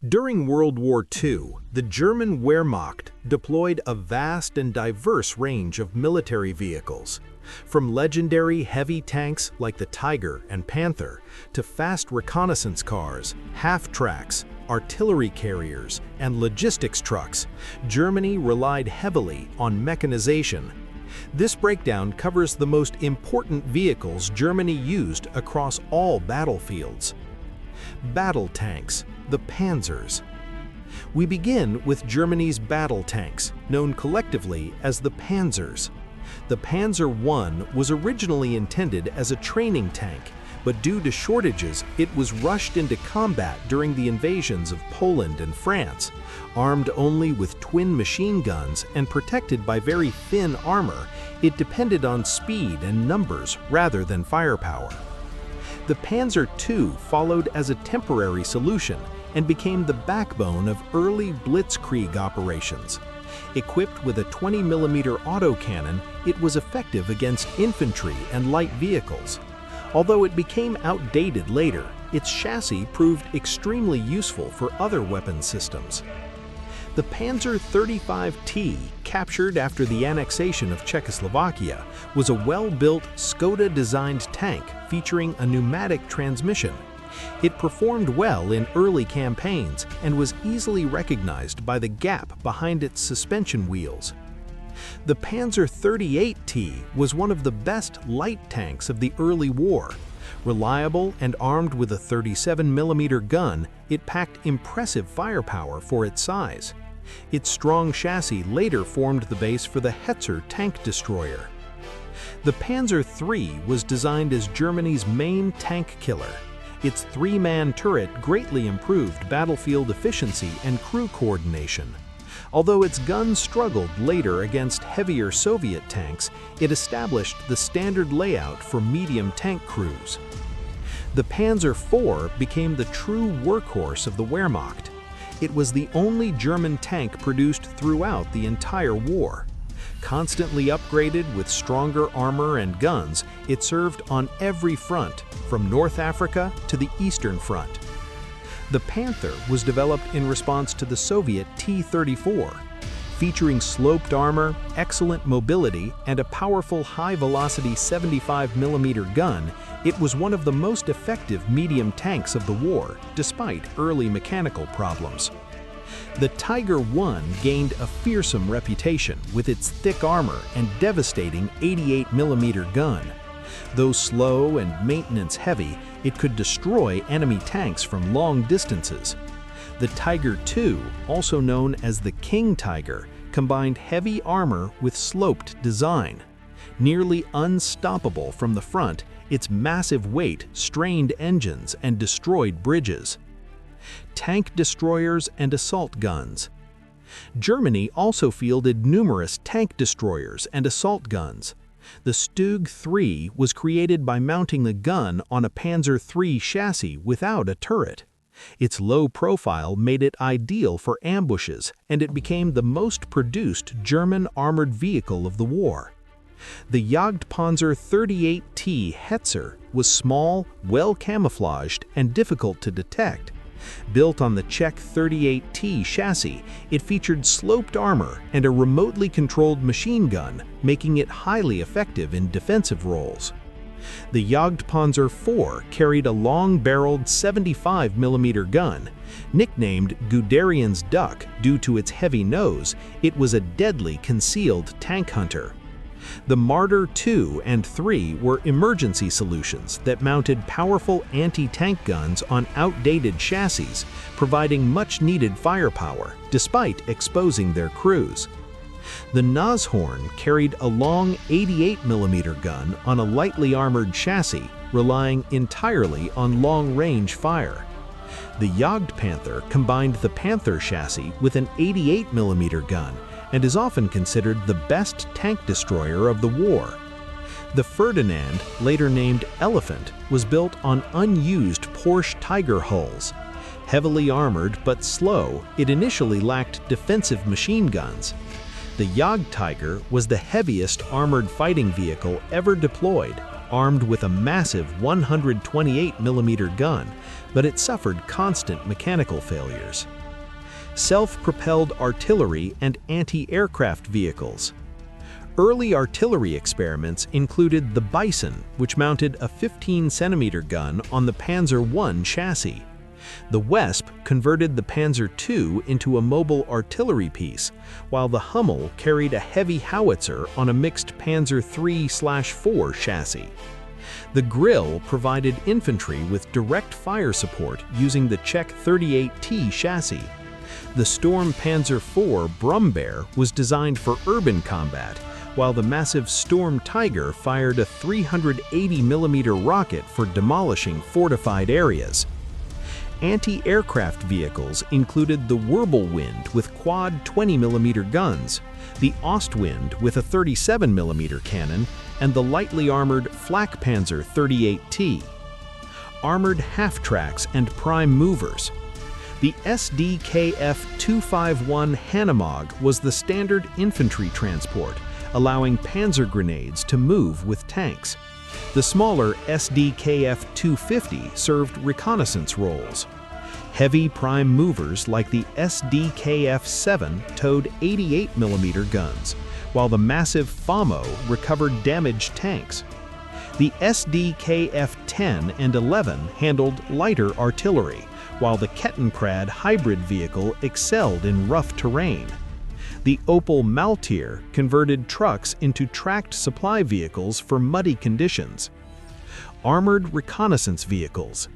During World War II, the German Wehrmacht deployed a vast and diverse range of military vehicles, from legendary heavy tanks like the Tiger and Panther to fast reconnaissance cars, half-tracks, artillery carriers, and logistics trucks. Germany relied heavily on mechanization. This breakdown covers the most important vehicles Germany used across all battlefields. Battle tanks, the Panzers. We begin with Germany's battle tanks, known collectively as the Panzers. The Panzer I was originally intended as a training tank, but due to shortages, it was rushed into combat during the invasions of Poland and France. Armed only with twin machine guns and protected by very thin armor, it depended on speed and numbers rather than firepower. The Panzer II followed as a temporary solution and became the backbone of early blitzkrieg operations. Equipped with a 20mm autocannon, it was effective against infantry and light vehicles. Although it became outdated later, its chassis proved extremely useful for other weapon systems. The Panzer 35T, captured after the annexation of Czechoslovakia, was a well-built Skoda-designed tank featuring a pneumatic transmission. It performed well in early campaigns and was easily recognized by the gap behind its suspension wheels. The Panzer 38T was one of the best light tanks of the early war. Reliable and armed with a 37mm gun, it packed impressive firepower for its size. Its strong chassis later formed the base for the Hetzer tank destroyer. The Panzer III was designed as Germany's main tank killer. Its three-man turret greatly improved battlefield efficiency and crew coordination. Although its guns struggled later against heavier Soviet tanks, it established the standard layout for medium tank crews. The Panzer IV became the true workhorse of the Wehrmacht. It was the only German tank produced throughout the entire war. Constantly upgraded with stronger armor and guns, it served on every front, from North Africa to the Eastern Front. The Panther was developed in response to the Soviet T-34. Featuring sloped armor, excellent mobility, and a powerful high-velocity 75mm gun, it was one of the most effective medium tanks of the war, despite early mechanical problems. The Tiger I gained a fearsome reputation with its thick armor and devastating 88mm gun. Though slow and maintenance-heavy, it could destroy enemy tanks from long distances. The Tiger II, also known as the King Tiger, combined heavy armor with sloped design. Nearly unstoppable from the front, its massive weight strained engines and destroyed bridges. Tank destroyers and assault guns. Germany also fielded numerous tank destroyers and assault guns. The Stug III was created by mounting the gun on a Panzer III chassis without a turret. Its low profile made it ideal for ambushes, and it became the most produced German armored vehicle of the war. The Jagdpanzer 38T Hetzer was small, well camouflaged, and difficult to detect. Built on the Czech 38T chassis, it featured sloped armor and a remotely controlled machine gun, making it highly effective in defensive roles. The Jagdpanzer IV carried a long-barreled 75mm gun. Nicknamed Guderian's Duck due to its heavy nose, it was a deadly concealed tank hunter. The Marder II and III were emergency solutions that mounted powerful anti-tank guns on outdated chassis, providing much-needed firepower despite exposing their crews. The Nashorn carried a long 88mm gun on a lightly armored chassis, relying entirely on long-range fire. The Jagdpanther combined the Panther chassis with an 88mm gun and is often considered the best tank destroyer of the war. The Ferdinand, later named Elephant, was built on unused Porsche Tiger hulls. Heavily armored but slow, it initially lacked defensive machine guns. The Jagdtiger was the heaviest armored fighting vehicle ever deployed. armed with a massive 128mm gun, but it suffered constant mechanical failures. Self-propelled artillery and anti-aircraft vehicles. Early artillery experiments included the Bison, which mounted a 15cm gun on the Panzer I chassis. The Wesp converted the Panzer II into a mobile artillery piece, while the Hummel carried a heavy howitzer on a mixed Panzer III/IV chassis. The Grill provided infantry with direct fire support using the Czech 38T chassis. The Storm Panzer IV Brummbär was designed for urban combat, while the massive Storm Tiger fired a 380mm rocket for demolishing fortified areas. Anti-aircraft vehicles included the Wirbelwind with quad 20mm guns, the Ostwind with a 37mm cannon, and the lightly armored Flakpanzer 38T. Armored half-tracks and prime movers. The SDKF-251 Hanomag was the standard infantry transport, allowing Panzer grenades to move with tanks. The smaller SDKF-250 served reconnaissance roles. Heavy prime movers like the SDKF-7 towed 88mm guns, while the massive FAMO recovered damaged tanks. The SDKF-10 and 11 handled lighter artillery, while the Kettenkrad hybrid vehicle excelled in rough terrain. The Opel Maltier converted trucks into tracked supply vehicles for muddy conditions. Armored reconnaissance vehicles.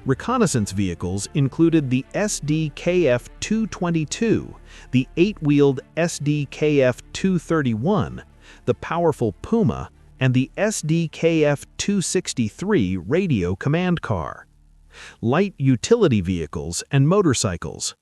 Reconnaissance vehicles included the SDKF-222, the 8-wheeled SDKF-231, the powerful Puma, and the SDKF-263 radio command car. Light utility vehicles and motorcycles.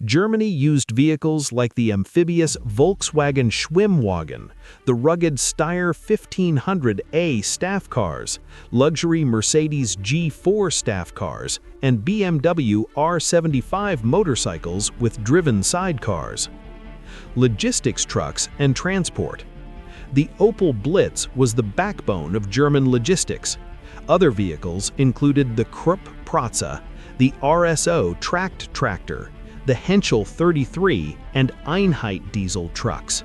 Germany used vehicles like the amphibious Volkswagen Schwimmwagen, the rugged Steyr 1500A staff cars, luxury Mercedes G4 staff cars, and BMW R75 motorcycles with driven sidecars. Logistics trucks and transport. The Opel Blitz was the backbone of German logistics. Other vehicles included the Krupp Protze, the RSO tracked tractor, the Henschel 33 and Einheit diesel trucks.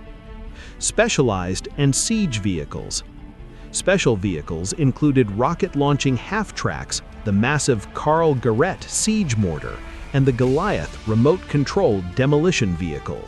Specialized and siege vehicles. Special vehicles included rocket-launching half-tracks, the massive Karl Garrett siege mortar, and the Goliath remote-controlled demolition vehicle.